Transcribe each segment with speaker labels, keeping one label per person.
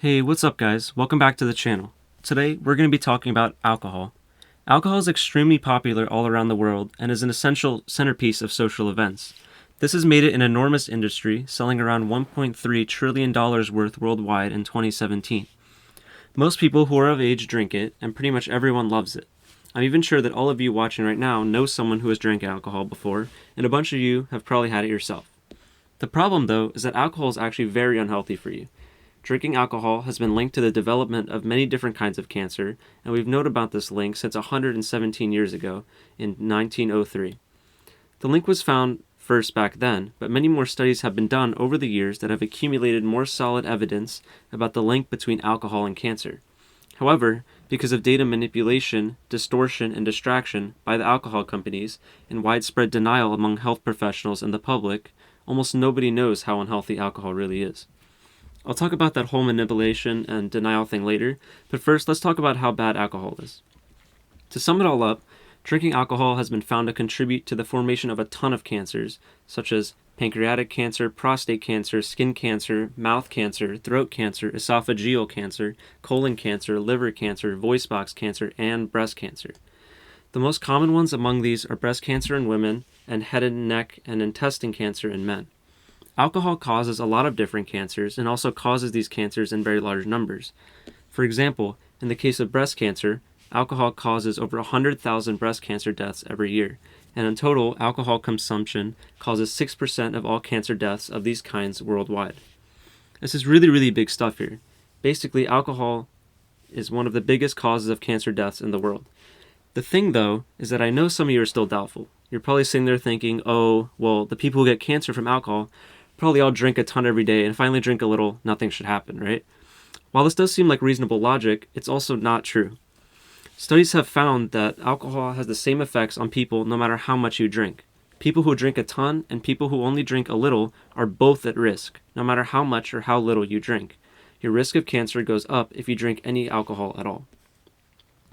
Speaker 1: Hey, what's up guys? Welcome back to the channel. Today, we're going to be talking about alcohol. Alcohol is extremely popular all around the world and is an essential centerpiece of social events. This has made it an enormous industry, selling around $1.3 trillion worth worldwide in 2017. Most people who are of age drink it, and pretty much everyone loves it. I'm even sure that all of you watching right now know someone who has drank alcohol before, and a bunch of you have probably had it yourself. The problem, though, is that alcohol is actually very unhealthy for you. Drinking alcohol has been linked to the development of many different kinds of cancer, and we've known about this link since 117 years ago, in 1903. The link was found first back then, but many more studies have been done over the years that have accumulated more solid evidence about the link between alcohol and cancer. However, because of data manipulation, distortion, and distraction by the alcohol companies, and widespread denial among health professionals and the public, almost nobody knows how unhealthy alcohol really is. I'll talk about that whole manipulation and denial thing later, but first let's talk about how bad alcohol is. To sum it all up, drinking alcohol has been found to contribute to the formation of a ton of cancers, such as pancreatic cancer, prostate cancer, skin cancer, mouth cancer, throat cancer, esophageal cancer, colon cancer, liver cancer, voice box cancer, and breast cancer. The most common ones among these are breast cancer in women and head and neck and intestine cancer in men. Alcohol causes a lot of different cancers and also causes these cancers in very large numbers. For example, in the case of breast cancer, alcohol causes over 100,000 breast cancer deaths every year, and in total, alcohol consumption causes 6% of all cancer deaths of these kinds worldwide. This is really big stuff here. Basically, alcohol is one of the biggest causes of cancer deaths in the world. The thing, though, is that I know some of you are still doubtful. You're probably sitting there thinking, oh, well, the people who get cancer from alcohol probably all drink a ton every day, and if I only drink a little, nothing should happen, right? While this does seem like reasonable logic, it's also not true. Studies have found that alcohol has the same effects on people no matter how much you drink. People who drink a ton and people who only drink a little are both at risk, no matter how much or how little you drink. Your risk of cancer goes up if you drink any alcohol at all.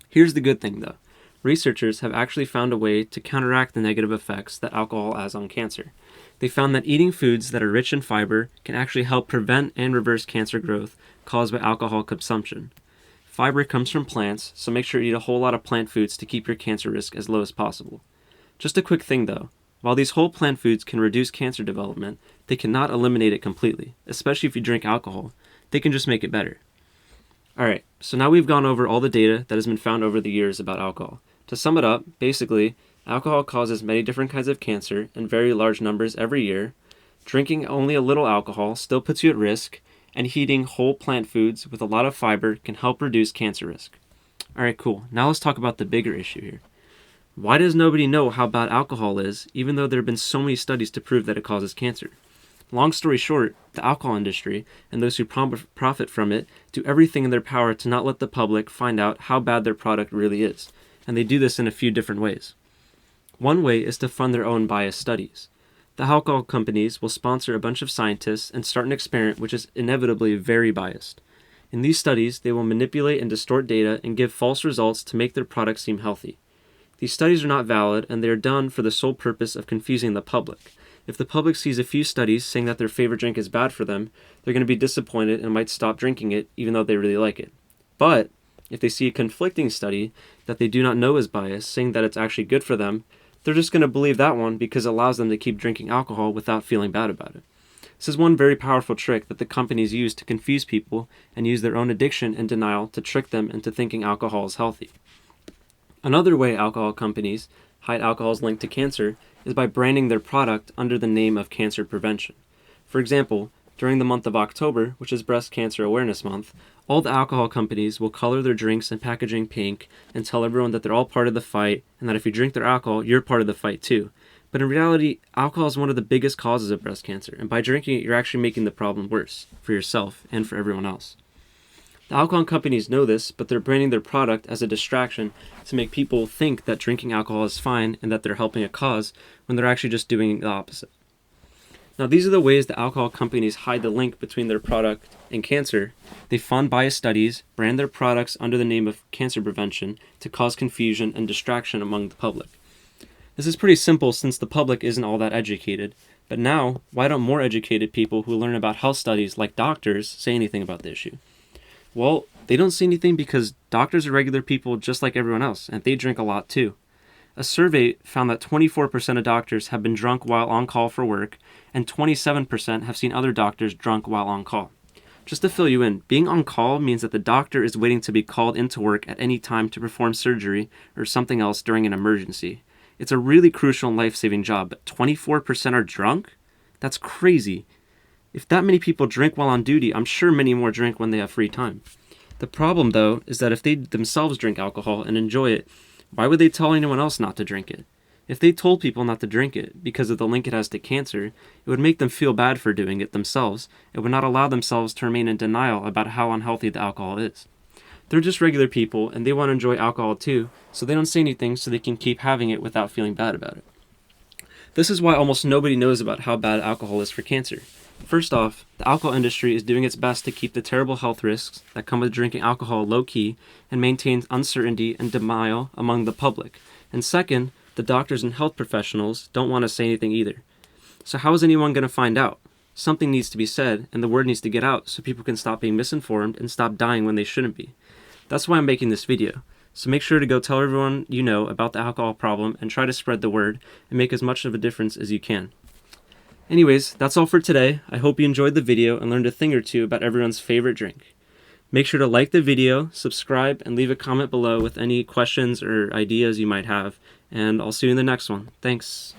Speaker 1: Here's the good thing, though. Researchers have actually found a way to counteract the negative effects that alcohol has on cancer. They found that eating foods that are rich in fiber can actually help prevent and reverse cancer growth caused by alcohol consumption. Fiber comes from plants, so make sure you eat a whole lot of plant foods to keep your cancer risk as low as possible. Just a quick thing though, while these whole plant foods can reduce cancer development, they cannot eliminate it completely, especially if you drink alcohol. They can just make it better. Alright, so now we've gone over all the data that has been found over the years about alcohol. To sum it up, basically, alcohol causes many different kinds of cancer in very large numbers every year. Drinking only a little alcohol still puts you at risk, and eating whole plant foods with a lot of fiber can help reduce cancer risk. Alright, cool. Now let's talk about the bigger issue here. Why does nobody know how bad alcohol is, even though there have been so many studies to prove that it causes cancer? Long story short, the alcohol industry and those who profit from it do everything in their power to not let the public find out how bad their product really is, and they do this in a few different ways. One way is to fund their own biased studies. The alcohol companies will sponsor a bunch of scientists and start an experiment which is inevitably very biased. In these studies, they will manipulate and distort data and give false results to make their products seem healthy. These studies are not valid, and they are done for the sole purpose of confusing the public. If the public sees a few studies saying that their favorite drink is bad for them, they're going to be disappointed and might stop drinking it even though they really like it. But if they see a conflicting study that they do not know is biased, saying that it's actually good for them, they're just going to believe that one because it allows them to keep drinking alcohol without feeling bad about it. This is one very powerful trick that the companies use to confuse people and use their own addiction and denial to trick them into thinking alcohol is healthy. Another way alcohol companies hide alcohol's link to cancer is by branding their product under the name of cancer prevention. For example, during the month of October, which is Breast Cancer Awareness Month, all the alcohol companies will color their drinks and packaging pink and tell everyone that they're all part of the fight and that if you drink their alcohol, you're part of the fight too. But in reality, alcohol is one of the biggest causes of breast cancer, and by drinking it, you're actually making the problem worse for yourself and for everyone else. The alcohol companies know this, but they're branding their product as a distraction to make people think that drinking alcohol is fine and that they're helping a cause when they're actually just doing the opposite. Now, these are the ways the alcohol companies hide the link between their product and cancer. They fund biased studies, brand their products under the name of cancer prevention to cause confusion and distraction among the public. This is pretty simple since the public isn't all that educated, but now, why don't more educated people who learn about health studies like doctors say anything about the issue? Well, they don't see anything because doctors are regular people just like everyone else, and they drink a lot too. A survey found that 24% of doctors have been drunk while on call for work, and 27% have seen other doctors drunk while on call. Just to fill you in, being on call means that the doctor is waiting to be called into work at any time to perform surgery or something else during an emergency. It's a really crucial and life-saving job, but 24% are drunk? That's crazy. If that many people drink while on duty, I'm sure many more drink when they have free time. The problem, though, is that if they themselves drink alcohol and enjoy it, why would they tell anyone else not to drink it? If they told people not to drink it because of the link it has to cancer, it would make them feel bad for doing it themselves. It would not allow themselves to remain in denial about how unhealthy the alcohol is. They're just regular people, and they want to enjoy alcohol too, so they don't say anything so they can keep having it without feeling bad about it. This is why almost nobody knows about how bad alcohol is for cancer. First off, the alcohol industry is doing its best to keep the terrible health risks that come with drinking alcohol low-key and maintains uncertainty and denial among the public. And second, the doctors and health professionals don't want to say anything either. So how is anyone going to find out? Something needs to be said, and the word needs to get out so people can stop being misinformed and stop dying when they shouldn't be. That's why I'm making this video. So make sure to go tell everyone you know about the alcohol problem and try to spread the word and make as much of a difference as you can. Anyways, that's all for today. I hope you enjoyed the video and learned a thing or two about everyone's favorite drink. Make sure to like the video, subscribe, and leave a comment below with any questions or ideas you might have, and I'll see you in the next one. Thanks.